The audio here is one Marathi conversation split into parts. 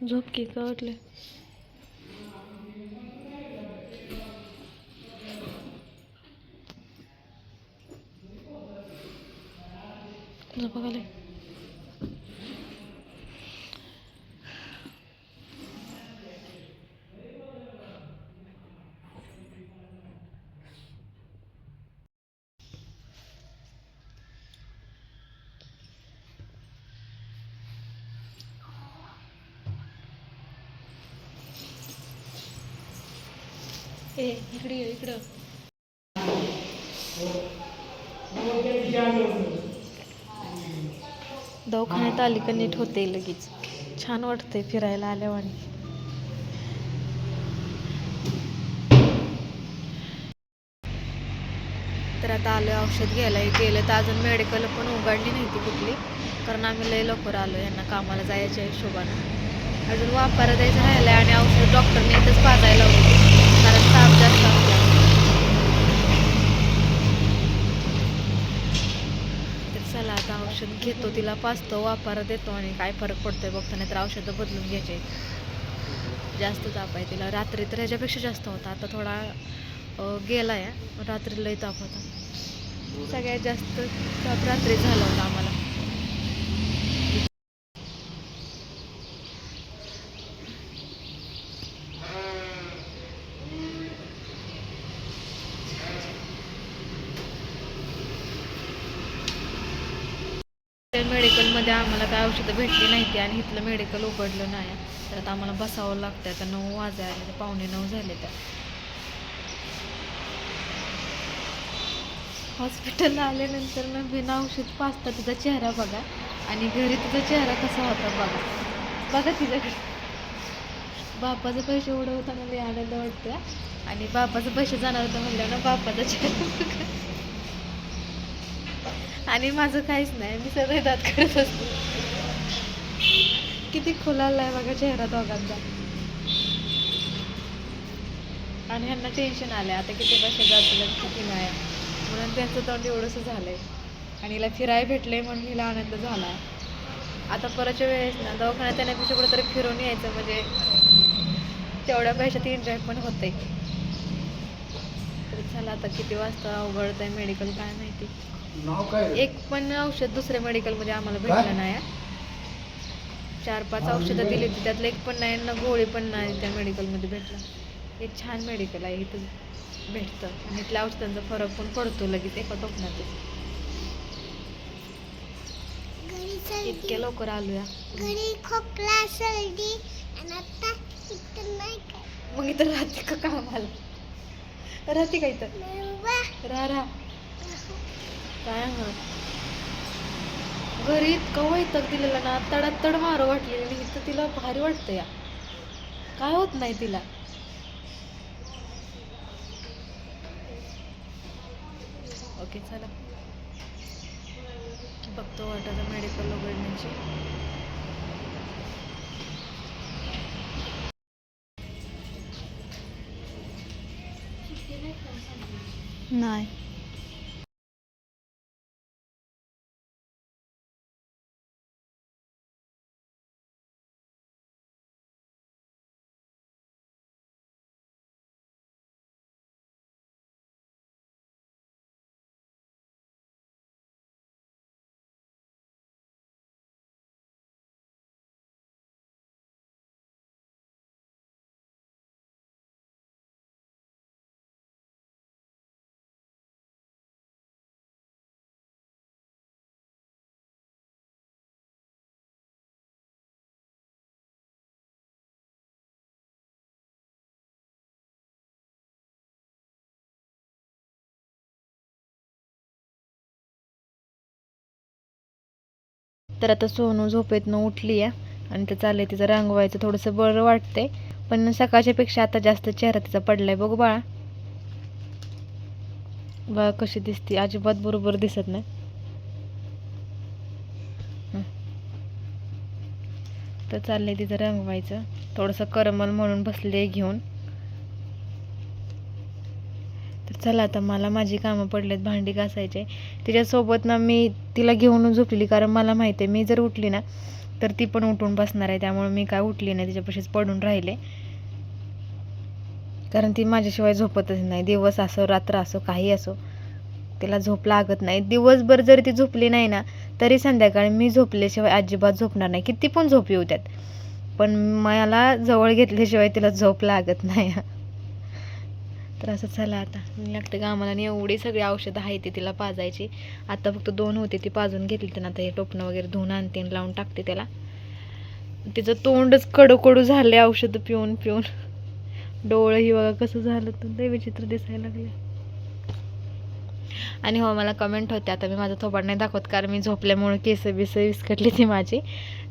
झोप की का वाटले. झोपा खाली. ए इकडे ये इकडं. दवाखान्यात आली का नीट होते लगेच. छान वाटतंय फिरायला आल्यावर. तर आता आलो औषध घ्यायला. गेलं तर अजून मेडिकल पण उघडली नाही ती कुठली, कारण आम्ही लय लवकर आलो यांना कामाला जायच्या हिशोबानं. अजून वापारा द्यायचं राहिलं आणि औषध डॉक्टरने इथंच पाजायला होती, कारण ताप जास्त असला. तर चला आता औषध घेतो, तिला पाजतो, वापारा देतो आणि काय फरक पडतोय बघतो. नाही तर औषधं बदलून घ्यायचे. जास्त ताप आहे तिला. रात्री तर ह्याच्यापेक्षा जास्त होता, आता थोडा गेला आहे. रात्री लय ताप होता. सगळ्यात जास्त ताप रात्री झाला होता आम्हाला. मेडिकलमध्ये आम्हाला काय औषधं भेटली नाही ती, आणि इथलं मेडिकल उघडलं नाही. तर आता आम्हाला बसावं लागतं. आता 9 वाजायला म्हणजे 8:45 झाले. त्या हॉस्पिटलला आल्यानंतर ना बिना औषध पाजता तिचा चेहरा बघा, आणि घरी तिचा चेहरा कसा होता बघा. बघा तिच्याकडे. बापाचे पैसे उडवताना लई आनंद वाटतो, आणि बापाचे पैसे जाणार होतं म्हणल्यावर ना बापाचा चेहरा बघा. आणि माझं काहीच नाही, मी सगळं दात करत असते. किती खुलाला आहे बघा चेहरा दोघांचा. आणि ह्यांना टेन्शन आलंय आता किती पैसे जातील किती नाही, म्हणून त्यांचं तोंड एवढंसं झालंय. आणि हिला फिरायला भेटलंय म्हणून हिला आनंद झाला. आता परतच्या वेळेस ना दवाखान्यात येण्यापेक्षा कुठं तरी फिरून यायचं, म्हणजे तेवढ्या पैशात एन्जॉय पण होते. तरी चला आता किती वाजता उघडत आहे मेडिकल काय माहिती. एक पण औषध दुसऱ्या मेडिकलमध्ये आम्हाला भेटलं नाही. 4-5 औषधं दिली होती, त्यातलं एक पण नाही ना गोळी पण नाही त्या मेडिकलमध्ये भेटला. हे छान मेडिकल आहे, इथं भेटतं आणि इथल्या औषधांचा फरक पण पडतो लगेच एका टोपणातच. इतके लवकर आलोया. घरी खोकला सर्दी आणि आता इथं नाही काय. मग इथं राहते का कामाला? राहते का इथं? राहा काय घरी इतकं वैताग दिलेला ना, तडातड मारं वाटलेली नाही. इथं तिला भारी वाटतं या, काय होत नाही तिला. ओके चला बघतो वाटतं मेडिकल उघडण्याची. नाही तर आता सोनू झोपेतनं उठली आहे आणि ते चाललंय तिचं रंगवायचं. थोडंसं बरं वाटतंय, पण सकाळच्या पेक्षा आता जास्त चेहरा तिचा पडलाय. बघू बाळा, बाळा कशी दिसते, अजिबात बरोबर दिसत नाही. तर चाललंय तिचं रंगवायचं. थोडंसं करमल म्हणून बसले घेऊन. तर चला आता मला माझी कामं पडलेत, भांडी घासायचे. तिच्यासोबत ना मी तिला घेऊन झोपलेली, कारण मला माहिती आहे मी जर उठली ना तर ती पण उठून बसणार आहे, त्यामुळे मी काय उठली नाही, तिच्यापाशीच पडून राहिले. कारण ती माझ्याशिवाय झोपतच नाही, दिवस असो रात्र असो काही असो, तिला झोप लागत नाही. दिवसभर जरी ती झोपली नाही ना, तरी संध्याकाळी मी झोपल्याशिवाय अजिबात झोपणार नाही, किती पण झोप येऊ द्यात, पण मला जवळ घेतल्याशिवाय तिला झोप लागत नाही. तर असं चला आता मी लागते कामाला, आणि एवढी सगळी औषधं आहे ती तिला पाजायची. आता फक्त 2 होते ती पाजून घेतली, तर आता हे टोपणं वगैरे धुवून आणते आणि लावून टाकते त्याला. तिचं तोंडच कडू झाले औषधं पिऊन पिऊन. डोळं ही बघा कसं झालं, तर लय विचित्र दिसायला लागले. आणि हो, मला कमेंट होते, आता मी माझं थोबाड नाही दाखवत कारण मी झोपल्यामुळे केस बिस विस्कटली ती माझी,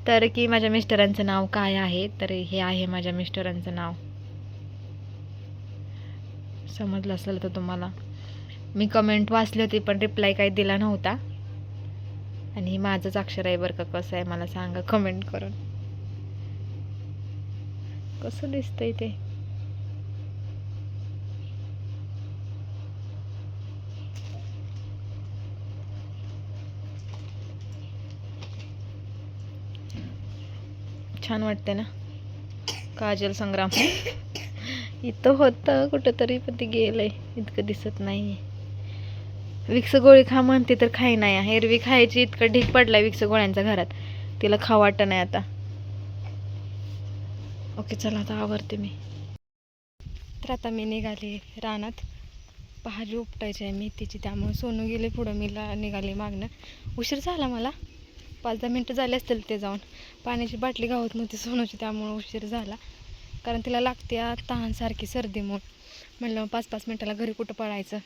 तर की माझ्या मिस्टरांचं नाव काय आहे, तर हे आहे माझ्या मिस्टरांचं नाव. समजलं असेल तर तुम्हाला. मी कमेंट वाचली होती पण रिप्लाय काही दिला नव्हता. आणि माझंच अक्षर आहे बरं का, कसं आहे मला सांगा कमेंट करून. कसं दिसतंय ते. छान वाटते ना. काजल संग्राम इथं होतं कुठंतरी, पण ते गेलंय, इतकं दिसत नाही. विक्स गोळी खा म्हणते तर खाई नाही, एरवी खायची, इतकं ढीक पडलाय विक्स गोळ्यांचा घरात, तिला खा वाटत नाही आता. ओके चला आता आवरते मी. तर आता मी निघाले रानात, भाजी उपटायची आहे मेथीची, त्यामुळे सोनू गेले पुढं, मी निघाले मागणं. उशीर झाला मला, 5-10 मिनटं झाले असतील ते जाऊन. पाण्याची बाटली गावत नव्हती सोनूची, त्यामुळे उशीर झाला, कारण तिला लागते तहानसारखी सर्दीमुळे. म्हणलं 5-5 मिनटाला घरी कुठं पळायचं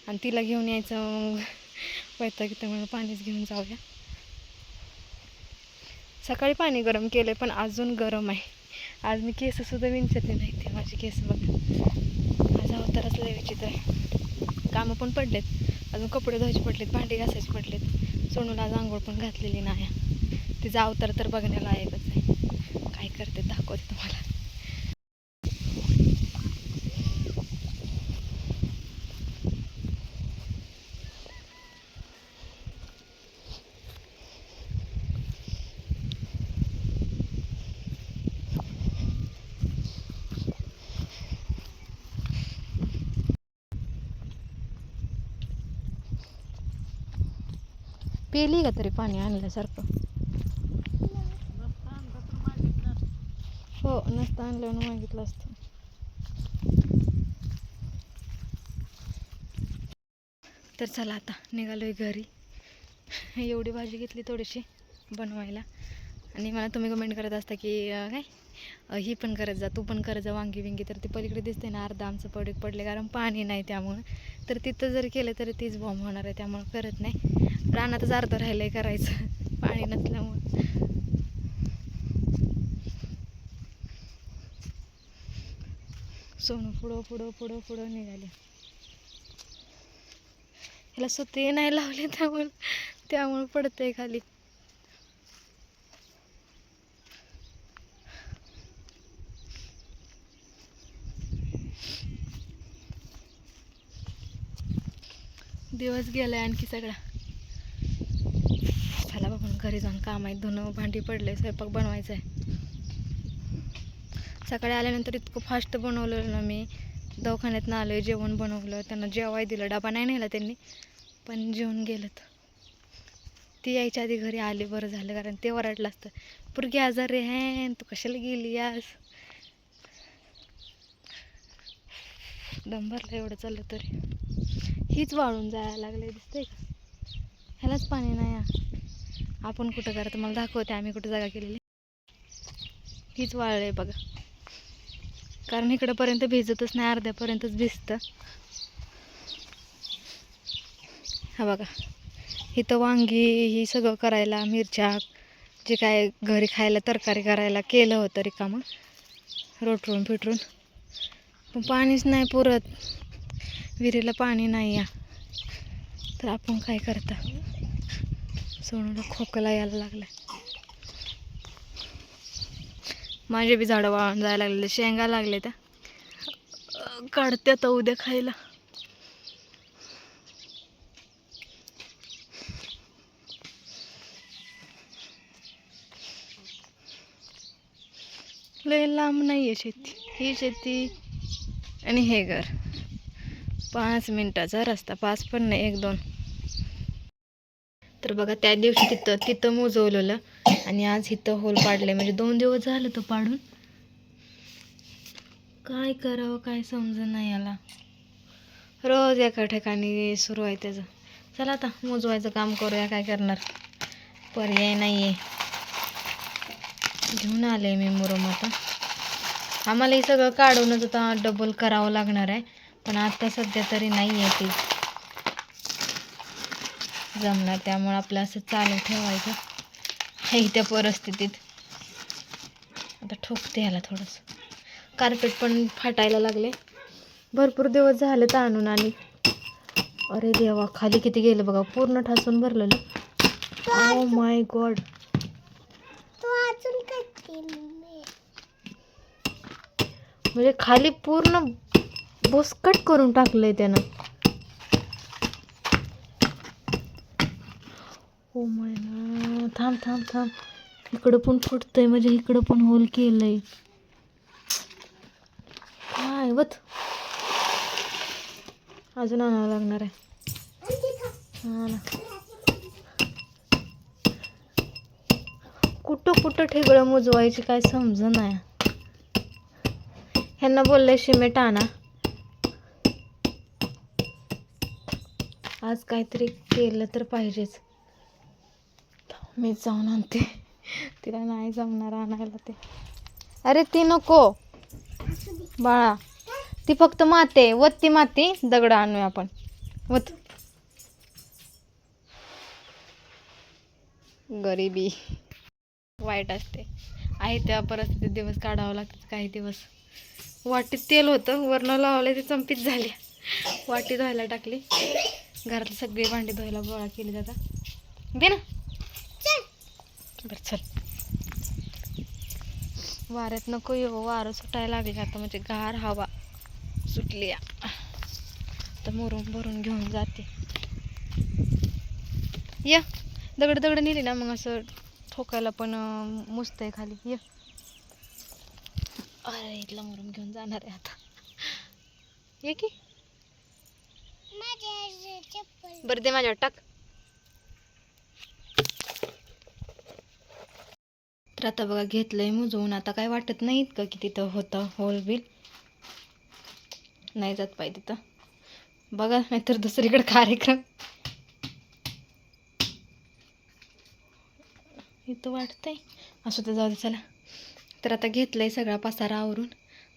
आणि तिला घेऊन यायचं, मग वैताग येतं, म्हणून पाणीच घेऊन जाऊया. सकाळी पाणी गरम केलं पण अजून गरम आहे. आज मी केससुद्धा विंचरली नाही, ते माझे केस बघ, आज अवतारच लय विचित्र आहे. कामं पण पडलेत, अजून कपडे धुवायचे पडलेत, भांडी घासायचे पडलेत. सोनूला आज आंघोळ पण घातलेली नाही. तिचा अवतार तर बघण्याला ऐकच आहे. काय करते दाखवते तुम्हाला. पेली का तरी पाणी आणल्यासारखं. हो, नसतं आणल्यावर मागितलं असतं. तर चला आता निघालोय घरी. एवढी भाजी घेतली थोडीशी बनवायला, आणि मला तुम्ही कमेंट करत असता की काय ही पण करत जा, तू पण करत जा वांगी विंगी, तर ती पलीकडे दिसते ना, अर्धा आमचं पडले कारण पाणी नाही, त्यामुळं तर तिथं जर केलं तरी तीच बॉम्ब होणार आहे, त्यामुळं करत नाही. रानातच अर्धं राहिलं आहे करायचं पाणी नसल्यामुळं. सोनू पुढं निघाले. ह्याला सुते नाही लावले, त्यामुळे पडतंय खाली. दिवस गेलाय आणखी सगळा. चला बाबा घरी जाऊन काम आहे, धुणं भांडी पडले, स्वयंपाक बनवायचा आहे. सकाळी आल्यानंतर इतकं फास्ट बनवलं ना मी, दवाखान्यातनं आलं, जेवण बनवलं, त्यांना जेवाय दिलं, डबा नाही नेला त्यांनी, पण जेवून गेलं. ती यायच्या आधी घरी आले बरं झालं, कारण ते ओरडलं असतं, पोरगी आजारी आहे तू कशाला गेली आज. दम भरला एवढं चाललं तरी. हीच वाळून जायला लागले, दिसतंय का, ह्यालाच पाणी नाही. आपण कुठं करा, तुम्हाला दाखवते आम्ही कुठं जागा केलेली. हीच वाळले बघा, कारण इकडंपर्यंत भिजतच नाही, अर्ध्यापर्यंतच भिजतं. हा बघा, इथं वांगी ही सगळं करायला, मिरच्या, जे काय घरी खायला तरकारी करायला केलं होतं रिकामं, रोटरून फिटरून, पण पाणीच नाही पुरत, विहिरीला पाणी नाही या. तर आपण काय करता, सोनूला खोकला यायला लागला. माझे बी झाडं वाळून जायला लागले, शेंगा लागले त्या काढते आता उद्या खायला. लय लांब नाही आहे शेती, ही शेती आणि हे घर 5 मिनिटाचा रस्ता, 5 पण नाही, 1-2. तर बघा त्या दिवशी तिथं मोजवलेलं आणि आज इथं होल पाडले, म्हणजे 2 दिवस झालं तो पाडून. काय करावं काय समजून नाही याला, रोज एका ठिकाणी सुरू आहे त्याचं. चला आता मोजवायचं काम करूया, काय करणार, पर्याय नाही आहे. घेऊन आले मी मुरुम. आता आम्हाला हे सगळं काढूनच आता डबल करावं लागणार आहे, पण आता सध्या तरी नाही आहे ते जमणार, त्यामुळे आपलं असं चालू ठेवायचं आहे त्या परिस्थितीत. आता ठोकते ह्याला थोडंसं. कार्पेट पण फाटायला लागले, भरपूर दिवस झाले ताणून. आणि अरे देवा, खाली किती गेलं बघा, पूर्ण ठासून भरलेलं. ओ माय गॉड, म्हणजे खाली पूर्ण भुसकट करून टाकलंय त्यानं. ओ माय गॉड, थांब थांब थांब, इकडं पण फुटतंय, म्हणजे इकडं पण होल केलंय. काय वत अजून आणावं लागणार आहे. हा ना, कुठं कुठं ठेगळं मोजवायची काय समज नाही. ह्यांना बोललंय सिमेंट आणा, आज काहीतरी केलं तर पाहिजेच. मी जाऊन आणते, तिला नाही जमणार आणायला ते. अरे ती नको बाळा, ती फक्त माती, वत ती माती, दगड आणूया आपण, वत. गरिबी वाईट असते, आहे त्या परिस्थितीत दिवस काढावं लागतात. काही दिवस वाटीत तेल होतं, वरनं लावलं ते चंपीत झाले, वाटी धुवायला टाकली, घरातली सगळी भांडी धुवायला गोळा केली जातात. दे ना, बरं चल. वाऱ्यात नको येऊ, वारं सुटायला लागले आता, म्हणजे गार हवा सुटली. आता मुरुम भरून घेऊन जाते. या दगड दगड नेली ना, मग असं ठोकायला पण मुजतंय खाली. ये, अरे इथला मुरुम घेऊन जाणार आहे आता. ये की, बरं दे माझ्यावर टाक. तर आता बघा घेतलंय मुजवून, आता काय वाटत नाही इतकं की तिथं होतं होल बिल, नाही जात पाहिजे तिथं बघा, नाहीतर दुसरीकडे कार्यक्रम. इथं वाटतंय असं तर जाऊ दे, चला. तर आता घेतलंय सगळा पसारा आवरून,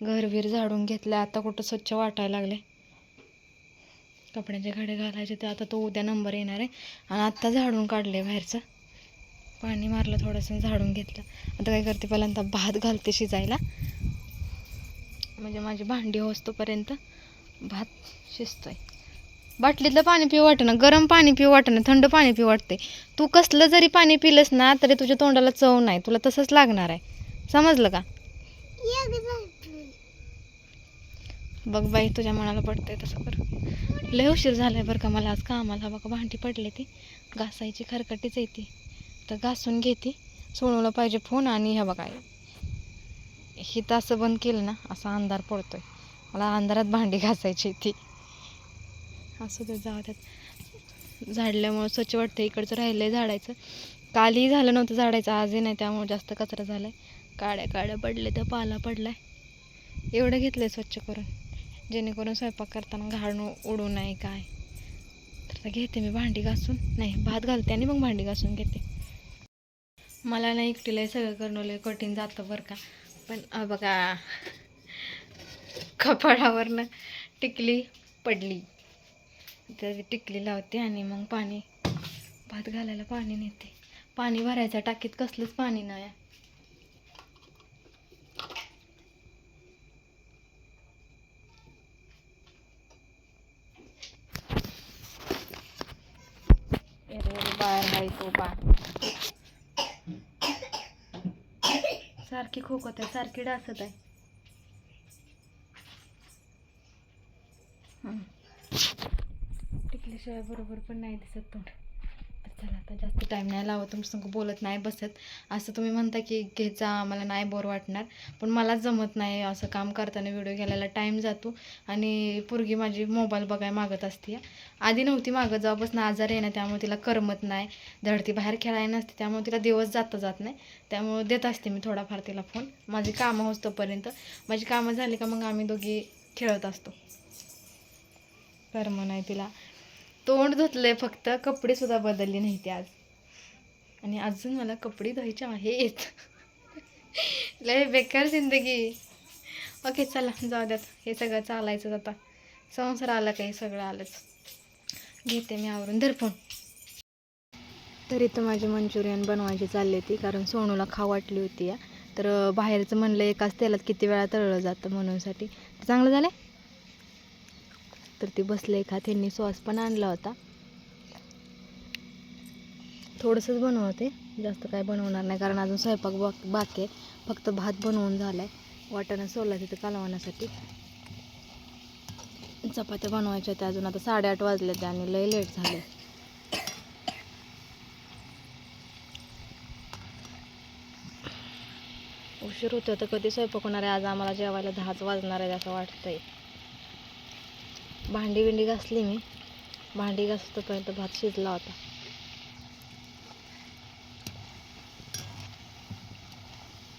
घरबीर झाडून घेतलं. आता कुठं स्वच्छ वाटायला लागले, कपड्यांचे घडे घालायचे ते आता तो उद्या नंबर येणार आहे. आणि आत्ता झाडून काढले, बाहेरचं पाणी मारलं थोडंसं, झाडून घेतलं. आता काय करते, पहिल्यांदा भात घालते शिजायला, म्हणजे माझी भांडी होस्तोपर्यंत भात शिजतोय. बाटलीतलं पाणी पिऊ वाटेना, गरम पाणी पिऊ वाटेना, थंड पाणी पिऊ वाटते. तू कसलं जरी पाणी पिलंस ना तरी तुझ्या तोंडाला चव नाही, तुला तसंच लागणार आहे, समजलं का? बघ बाई, तुझ्या मनाला पडतंय तसं कर. लय उशीर झालाय बरं का मला आज कामाला. बघा भांडी पडले, ती घासायची खरकटीच येते, तर घासून घेते. सोनूला पाहिजे फोन, आणि ह्या बघा ही तास बंद केलं ना, असा अंधार पडतोय, मला अंधारात भांडी घासायची ती. असं तर जाऊ द्यात, झाडल्यामुळं स्वच्छ वाटतं. इकडचं राहिलंय झाडायचं, कालही झालं नव्हतं झाडायचं, आजही नाही, त्यामुळे जास्त कचरा झालाय. काड्या पडले, तर पाला पडलाय. एवढं घेतलंय स्वच्छ करून, जेणेकरून स्वयंपाक करताना घाण उडू नये काय. तर आता घेते मी भांडी घासून, नाही भात घालते आणि मग भांडी घासून घेते. मला नाही एकटीला सगळं करणं लय कठीण जातं बरं का. पण बघा, कपाळावरनं टिकली पडली, तर टिकली लावते आणि मग पाणी, भात घालायला पाणी नेते. पाणी भरायचं टाकीत, कसलंच पाणी नाही. बाहेर आहे तो बा, सारखी खोकत आहे, सारखी डासत आहे. टिकल्याशिवाय बरोबर पण नाही दिसत तोंड. तर चला आता जास्त टाईम नाही लावत, तुमच्यासंग बोलत नाही बसत. असं तुम्ही म्हणता की घ्यायचा आम्हाला नाही बोर वाटणार, पण मला जमत नाही असं काम करताना. व्हिडिओ घ्यायला टाईम जातो आणि पोरगी माझी मोबाईल बघायला मागत असते. आधी नव्हती मागत, जेव्हापासून आजारी आहे ना त्यामुळे तिला करमत नाही, धडती बाहेर खेळायला नसते, त्यामुळे तिला दिवस जात नाही. त्यामुळे देत असते मी थोडाफार तिला फोन, माझी कामं होतोपर्यंत. माझी कामं झाली का मग आम्ही दोघी खेळत असतो. करमत नाही तिला. तोंड धुतलंय फक्त, कपडे सुद्धा बदलली नाही ती आज. आणि अजून मला कपडे धुवायचे आहेत. लय बेकार जिंदगी. ओके चला जाऊ द्यात, हे सगळं चालायचं आता. संसार आला काही सगळं आलंच. घेते मी आवरून, धर फोन. तरी तर माझी मंचुरियन बनवायची चालली होती, कारण सोनूला खाऊ वाटली होती या. तर बाहेरचं म्हणलं एकाच तेलात किती वेळा तळलं जातं म्हणूनसाठी. चांगलं झालं. तर ती बसले का, त्यांनी सॉस पण आणला होता. थोडंसंच बनवते, जास्त काय बनवणार नाही, कारण अजून स्वयंपाक बाकी आहे. फक्त भात बनवून झाला आहे, वाटाणा सोलला तिथं कालवण्यासाठी. चपात्या बनवायच्या होत्या अजून. आता 8:30 वाजले ते आणि लय लेट झाले. उशीर होतो तर कधी स्वयंपाक होणार आहे. आज आम्हाला जेवायला 10च वाजणार आहे असं वाटतंय. भांडी बिंडी घासली मी, भांडी घासतोपर्यंत भात शिजला होता.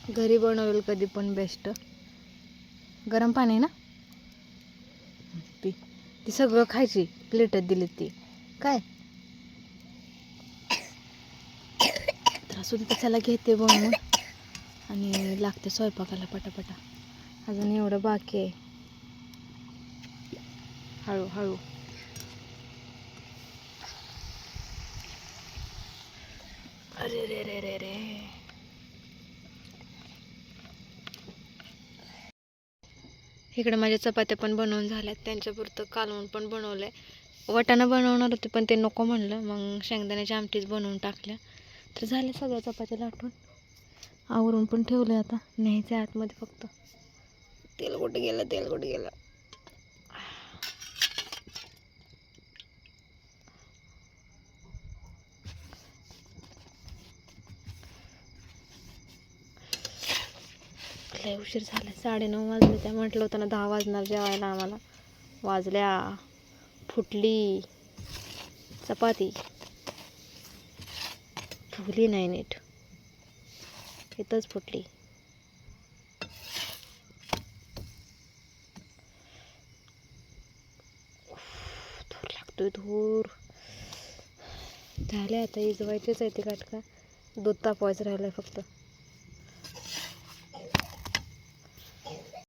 घरी बनवेल कधी पण बेस्ट. गरम पाणी ना पी. ती सगळं खायची, प्लेटात दिली ती काय. तर असू दे, त्याला घेते बनवून आणि लागते स्वयंपाकाला पटापटा. अजून एवढं बाकी आहे, हळूहळू. अरे रे रे रे रे. इकडे माझ्या चपात्या पण बनवून झाल्यात, त्यांच्यापुरतं कालवण पण बनवलं आहे. वाटाणा बनवणार होते पण ते नको म्हणलं, मग शेंगदाण्याच्या आमटीच बनवून टाकल्या. तर झाल्या सगळ्या चपात्या लाटून, आवरून पण ठेवलं. आता न्यायचं आतमध्ये फक्त. तेल कुठे गेलं, तेल कुठे गेलं. लय उशीर झाला, 9:30 वाजले. त्या म्हटलं होतं ना 10 वाजणार जेवायला आम्हाला. वाजल्या. फुटली चपाती, फुगली नाही नीट, इथंच फुटली. धूर लागतोय, धूर. झाले आता इजवायचेच आहे ते काटका. दूध तापवायचं राहिलं फक्त.